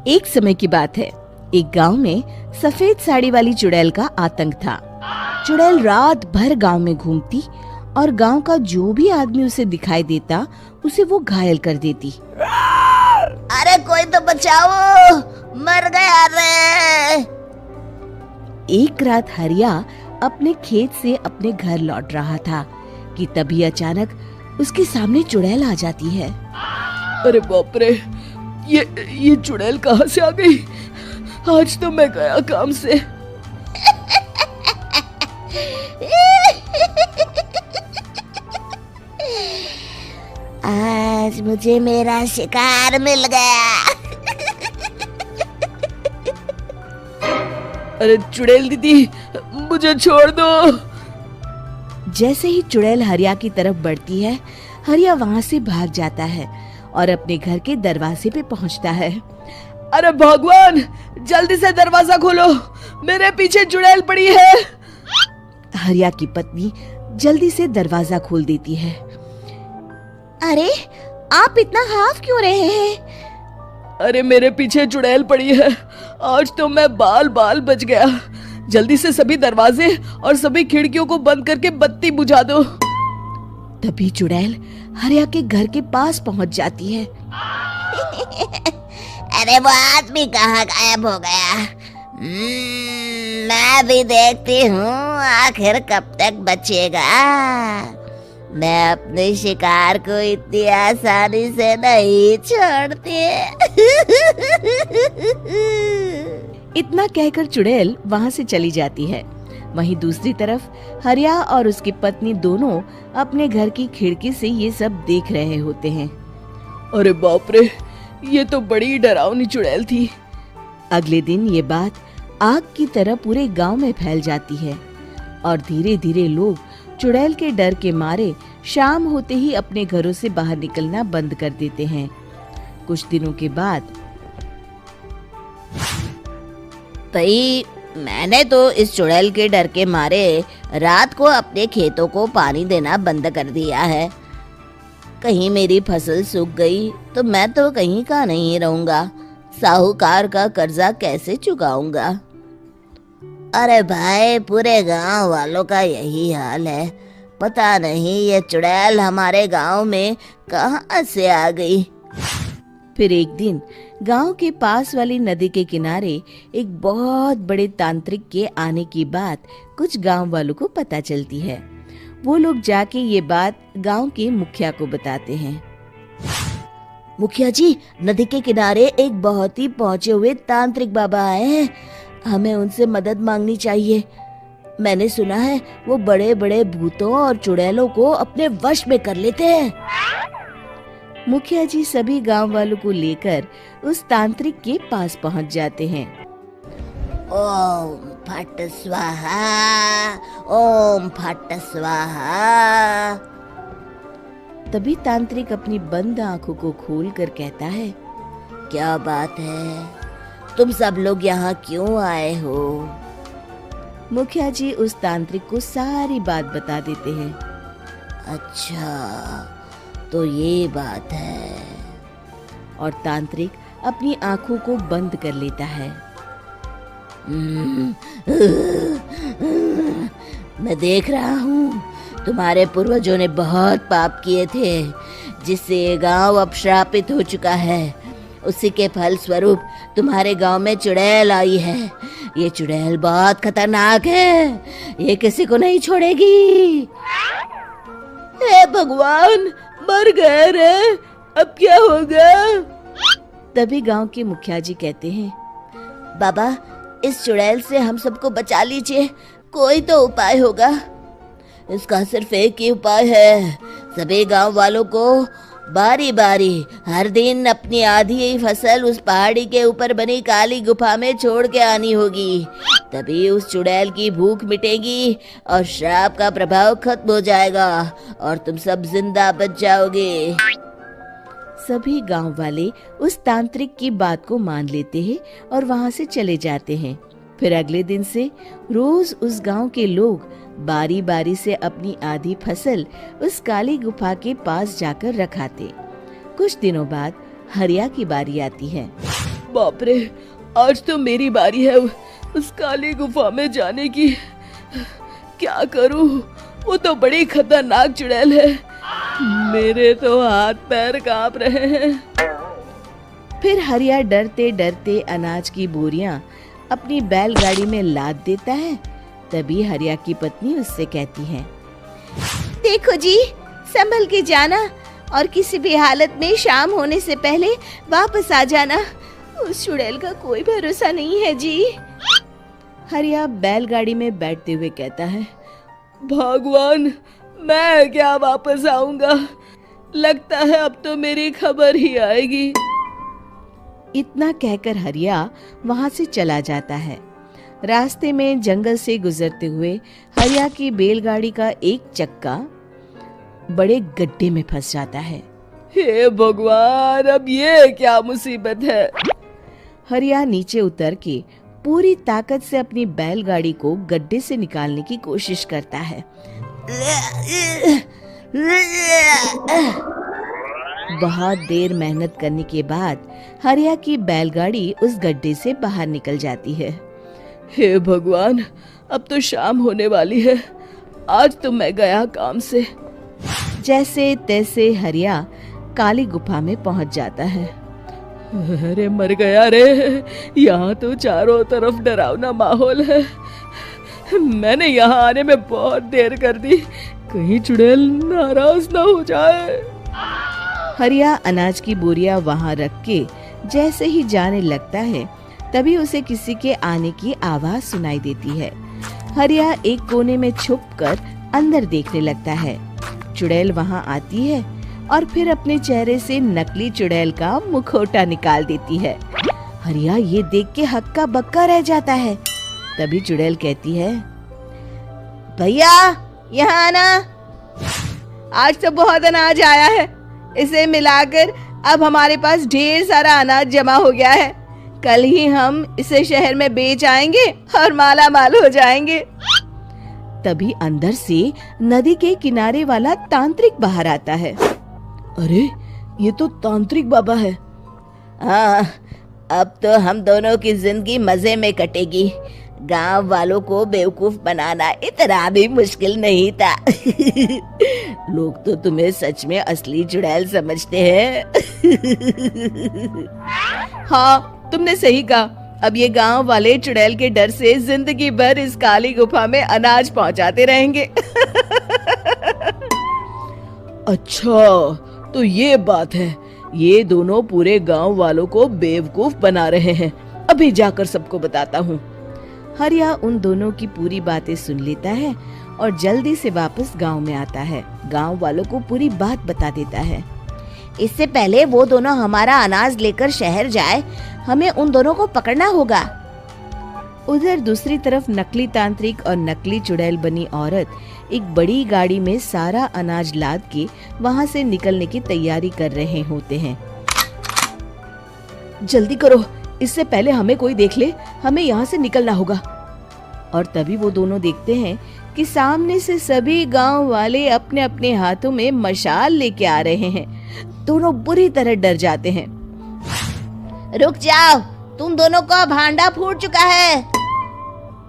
एक समय की बात है। एक गांव में सफेद साड़ी वाली चुड़ैल का आतंक था। चुड़ैल रात भर गांव में घूमती और गांव का जो भी आदमी उसे दिखाई देता उसे वो घायल कर देती। अरे कोई तो बचाओ, मर गया रे। एक रात हरिया अपने खेत से अपने घर लौट रहा था कि तभी अचानक उसके सामने चुड़ैल आ जाती है। अरे बाप रे, ये चुड़ैल कहाँ से आ गई? आज तो मैं गया काम से। आज मुझे मेरा शिकार मिल गया। अरे चुड़ैल दीदी, मुझे छोड़ दो। जैसे ही चुड़ैल हरिया की तरफ बढ़ती है, हरिया वहाँ से भाग जाता है और अपने घर के दरवाजे पे पहुँचता है। अरे भगवान, जल्दी से दरवाजा खोलो, मेरे पीछे चुड़ैल पड़ी है। हरिया की पत्नी जल्दी से दरवाजा खोल देती है। अरे आप इतना हाफ क्यों रहे हैं? अरे मेरे पीछे चुड़ैल पड़ी है, आज तो मैं बाल बाल बच गया। जल्दी से सभी दरवाजे और सभी खिड़कियों को बंद करके बत्ती बुझा दो। तभी चुड़ैल हरिया के घर के पास पहुंच जाती है। अरे वो आदमी कहाँ गायब हो गया? मैं भी देखती हूँ आखिर कब तक बचेगा। मैं अपने शिकार को इतनी आसानी से नहीं छोड़ती। इतना कहकर चुड़ैल वहाँ से चली जाती है। वहीं दूसरी तरफ हरिया और उसकी पत्नी दोनों अपने घर की खिड़की से ये सब देख रहे होते हैं। अरे बाप रे, ये तो बड़ी डरावनी चुड़ैल थी। अगले दिन ये बात आग की तरह पूरे गांव में फैल जाती है और धीरे धीरे लोग चुड़ैल के डर के मारे शाम होते ही अपने घरों से बाहर निकलना बंद कर देते हैं। कुछ दिनों के बाद भाई, मैंने तो इस चुड़ैल के डर के मारे रात को अपने खेतों को पानी देना बंद कर दिया है। कहीं मेरी फसल सूख गई तो मैं तो कहीं का नहीं रहूंगा। साहूकार का कर्जा कैसे चुकाऊंगा? अरे भाई, पूरे गांव वालों का यही हाल है। पता नहीं ये चुड़ैल हमारे गांव में कहां से आ गई। फिर एक दिन गांव के पास वाली नदी के किनारे एक बहुत बड़े तांत्रिक के आने की बात कुछ गांव वालों को पता चलती है। वो लोग जाके ये बात गांव के मुखिया को बताते हैं। मुखिया जी, नदी के किनारे एक बहुत ही पहुंचे हुए तांत्रिक बाबा आए हैं। हमें उनसे मदद मांगनी चाहिए। मैंने सुना है वो बड़े बड़े भूतों और चुड़ैलों को अपने वश में कर लेते हैं। मुखिया जी सभी गांव वालों को लेकर उस तांत्रिक के पास पहुंच जाते हैं। ओम फट स्वाहा, ओम फट स्वाहा। तभी तांत्रिक अपनी बंद आंखों को खोलकर कहता है, क्या बात है? तुम सब लोग यहाँ क्यों आए हो? मुखिया जी उस तांत्रिक को सारी बात बता देते हैं। अच्छा, तो ये बात है। और तांत्रिक अपनी आंखों को बंद कर लेता है। मैं देख रहा हूँ तुम्हारे पूर्वजों ने बहुत पाप किए थे, जिससे ये गांव अब श्रापित हो चुका है। उसी के फल स्वरूप तुम्हारे गांव में चुड़ैल आई है। ये चुड़ैल बहुत खतरनाक है, ये किसी को नहीं छोड़ेगी। हे भगवान, मर गए रे, अब क्या होगा? तभी गांव के मुखिया जी कहते हैं, बाबा, इस चुड़ैल से हम सबको बचा लीजिए, कोई तो उपाय होगा। इसका सिर्फ एक ही उपाय है। सभी गांव वालों को बारी बारी हर दिन अपनी आधी फसल उस पहाड़ी के ऊपर बनी काली गुफा में छोड़ के आनी होगी। तभी उस चुड़ैल की भूख मिटेगी और श्राप का प्रभाव खत्म हो जाएगा और तुम सब जिंदा बच जाओगे। सभी गांव वाले उस तांत्रिक की बात को मान लेते हैं और वहां से चले जाते हैं। फिर अगले दिन से रोज उस गांव के लोग बारी बारी से अपनी आधी फसल उस काली गुफा के पास जाकर रखाते। कुछ दिनों बाद हरिया की बारी आती है। बाप रे, आज तो मेरी बारी है उस काली गुफा में जाने की। क्या करूं? वो तो बड़ी खतरनाक चुड़ैल है। मेरे तो हाथ पैर कांप रहे हैं। फिर हरिया डरते डरते अनाज की बोरियां अपनी बैलगाड़ी में लाद देता है। तभी हरिया की पत्नी उससे कहती है, देखो जी, संभल के जाना और किसी भी हालत में शाम होने से पहले वापस आ जाना। उस चुड़ैल का कोई भरोसा नहीं है जी। हरिया बैलगाड़ी में बैठते हुए कहता है, भगवान, मैं क्या वापस आऊंगा? लगता है अब तो मेरी खबर ही आएगी। इतना कहकर हरिया वहां से चला जाता है। रास्ते में जंगल से गुजरते हुए हरिया की बैलगाड़ी का एक चक्का बड़े गड्ढे में फंस जाता है। हे भगवान, अब ये क्या मुसीबत है? हरिया नीचे उतर के पूरी ताकत से अपनी बैलगाड़ी को गड्ढे से निकालने की कोशिश करता है। बहुत देर मेहनत करने के बाद हरिया की बैलगाड़ी उस गड्ढे से बाहर निकल जाती है। हे भगवान, अब तो शाम होने वाली है। आज तो मैं गया काम से। जैसे तैसे हरिया काली गुफा में पहुंच जाता है। अरे मर गया रे, यहाँ तो चारों तरफ डरावना माहौल है। मैंने यहाँ आने में बहुत देर कर दी, कहीं चुड़ैल नाराज ना हो जाए। हरिया अनाज की बोरियां वहां रख के जैसे ही जाने लगता है, तभी उसे किसी के आने की आवाज सुनाई देती है। हरिया एक कोने में छुपकर अंदर देखने लगता है। चुड़ैल वहां आती है और फिर अपने चेहरे से नकली चुड़ैल का मुखौटा निकाल देती है। हरिया ये देख के हक्का बक्का रह जाता है। तभी चुड़ैल कहती है, भैया यहाँ आना। आज तो बहुत अनाज आया है, इसे मिलाकर अब हमारे पास ढेर सारा अनाज जमा हो गया है। कल ही हम इसे शहर में बेच आएंगे और माला माल हो जाएंगे। तभी अंदर से नदी के किनारे वाला तांत्रिक बाहर आता है। अरे, ये तो तांत्रिक बाबा है। हाँ, अब तो हम दोनों की जिंदगी मजे में कटेगी। गांव वालों को बेवकूफ बनाना इतना भी मुश्किल नहीं था। लोग तो तुम्हें सच में असली चुड़ैल समझते हैं। हाँ, तुमने सही कहा। अब ये गांव वाले चुड़ैल के डर से जिंदगी भर इस काली गुफा में अनाज पहुंचाते रहेंगे। अच्छा, तो ये बात है। ये दोनों पूरे गांव वालों को बेवकूफ बना रहे हैं। अभी जाकर सबको बताता हूँ। हरिया उन दोनों की पूरी बातें सुन लेता है और जल्दी से वापस गांव में आता है। गांव वालों को पूरी बात बता देता है। इससे पहले वो दोनों हमारा अनाज लेकर शहर जाए, हमें उन दोनों को पकड़ना होगा। उधर दूसरी तरफ नकली तांत्रिक और नकली चुड़ैल बनी औरत एक बड़ी गाड़ी में सारा अनाज लाद के वहां से निकलने की तैयारी कर रहे होते हैं। जल्दी करो, इससे पहले हमें कोई देख ले। हमें यहाँ से निकलना होगा। और तभी वो दोनों देखते हैं कि सामने से सभी गांव वाले अपने अपने हाथों में मशाल लेके आ रहे हैं। दोनों बुरी तरह डर जाते हैं। रुक जाओ, तुम दोनों का भांडा फूट चुका है।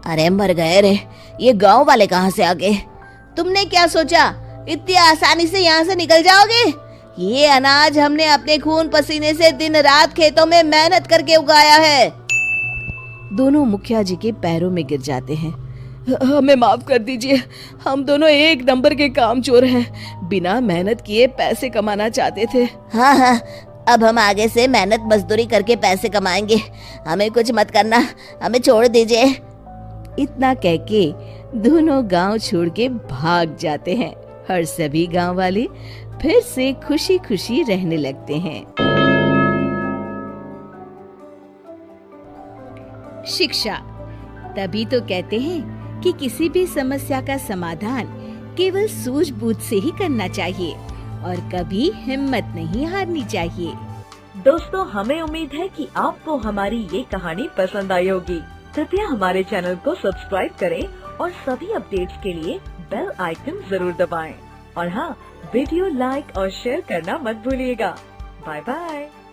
अरे मर गए रे, ये गांव वाले कहाँ से आ गए? तुमने क्या सोचा इतनी आसानी से यहाँ से निकल जाओगे? ये अनाज हमने अपने खून पसीने से दिन रात खेतों में मेहनत करके उगाया है। दोनों मुखिया जी के पैरों में गिर जाते हैं। हमें माफ कर दीजिए, हम दोनों एक नंबर के कामचोर हैं। बिना मेहनत किए पैसे कमाना चाहते थे। हाँ, अब हम आगे से मेहनत मजदूरी करके पैसे कमाएंगे। हमें कुछ मत करना, हमें छोड़ दीजिए। इतना कह के दोनों गांव छोड़ के भाग जाते हैं और सभी गांव वाले फिर से खुशी खुशी रहने लगते हैं। शिक्षा, तभी तो कहते हैं कि किसी भी समस्या का समाधान केवल सूझबूझ से ही करना चाहिए और कभी हिम्मत नहीं हारनी चाहिए। दोस्तों, हमें उम्मीद है कि आपको हमारी ये कहानी पसंद आई होगी। कृपया हमारे चैनल को सब्सक्राइब करें और सभी अपडेट्स के लिए बेल आइकन जरूर दबाएं। और हाँ, वीडियो लाइक और शेयर करना मत भूलिएगा। Bye bye.